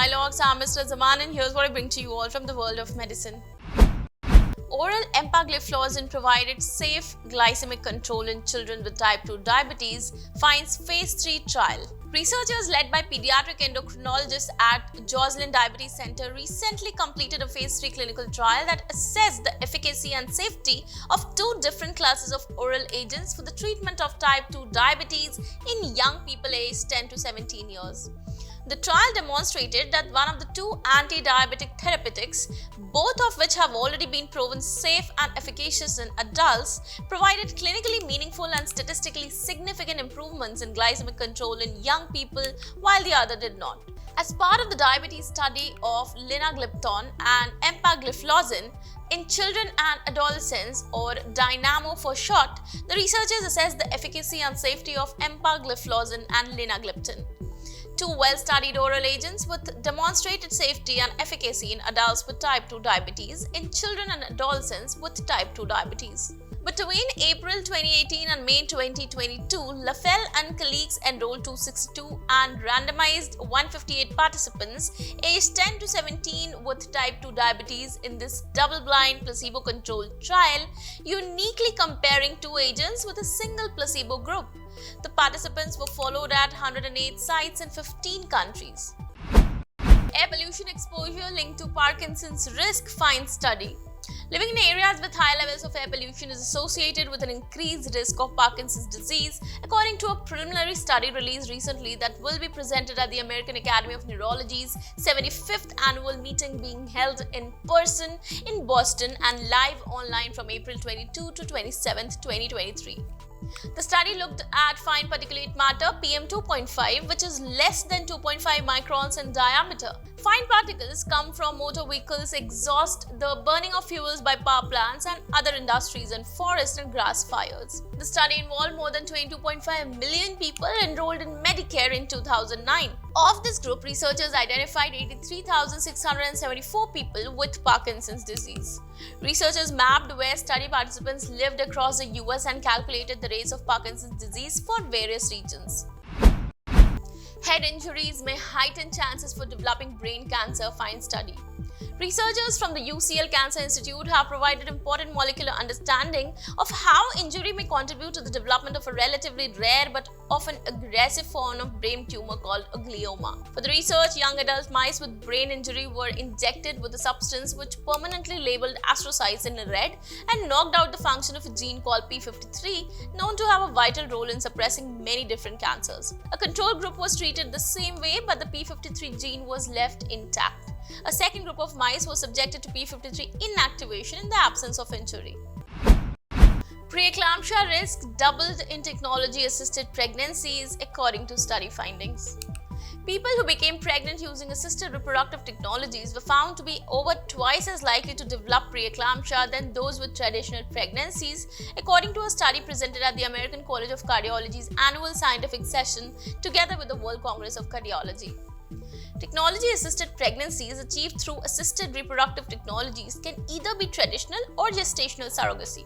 Dialogues. I'm Mr. Zaman and here's what I bring to you all from the world of medicine. Oral empagliflozin provided safe glycemic control in children with type 2 diabetes, finds phase 3 trial. Researchers led by pediatric endocrinologists at Joslin Diabetes Center recently completed a phase 3 clinical trial that assessed the efficacy and safety of two different classes of oral agents for the treatment of type 2 diabetes in young people aged 10 to 17 years. The trial demonstrated that one of the two anti-diabetic therapeutics, both of which have already been proven safe and efficacious in adults, provided clinically meaningful and statistically significant improvements in glycemic control in young people, while the other did not. As part of the diabetes study of linagliptin and empagliflozin in children and adolescents, or DYNAMO for short, the researchers assessed the efficacy and safety of empagliflozin and linagliptin, two well-studied oral agents with demonstrated safety and efficacy in adults with type 2 diabetes in children and adolescents with type 2 diabetes. Between April 2018 and May 2022, Lafell and colleagues enrolled 262 and randomized 158 participants aged 10 to 17 with type 2 diabetes in this double-blind placebo-controlled trial, uniquely comparing two agents with a single placebo group. The participants were followed at 108 sites in 15 countries. Air pollution exposure linked to Parkinson's risk finds study. Living in areas with high levels of air pollution is associated with an increased risk of Parkinson's disease, according to a preliminary study released recently that will be presented at the American Academy of Neurology's 75th annual meeting being held in person in Boston and live online from April 22 to 27, 2023. The study looked at fine particulate matter PM2.5, which is less than 2.5 microns in diameter. Fine particles come from motor vehicles exhaust, the burning of fuels by power plants and other industries, and forest and grass fires. The study involved more than 22.5 million people enrolled in Medicare in 2009. Of this group, researchers identified 83,674 people with Parkinson's disease. Researchers mapped where study participants lived across the US and calculated the rates of Parkinson's disease for various regions. Head injuries may heighten chances for developing brain cancer, finds study. Researchers from the UCL Cancer Institute have provided important molecular understanding of how injury may contribute to the development of a relatively rare but often aggressive form of brain tumor called a glioma. For the research, young adult mice with brain injury were injected with a substance which permanently labeled astrocytes in red and knocked out the function of a gene called P53, known to have a vital role in suppressing many different cancers. A control group was treated the same way, but the P53 gene was left intact. A second group of mice was subjected to P53 inactivation in the absence of injury. Preeclampsia risk doubled in technology-assisted pregnancies, according to study findings. People who became pregnant using assisted reproductive technologies were found to be over twice as likely to develop preeclampsia than those with traditional pregnancies, according to a study presented at the American College of Cardiology's annual scientific session together with the World Congress of Cardiology. Technology-assisted pregnancies achieved through assisted reproductive technologies can either be traditional or gestational surrogacy.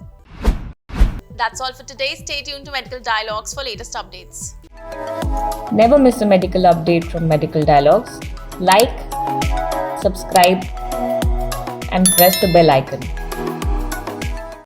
That's all for today. Stay tuned to Medical Dialogues for latest updates. Never miss a medical update from Medical Dialogues. Like, subscribe, and press the bell icon.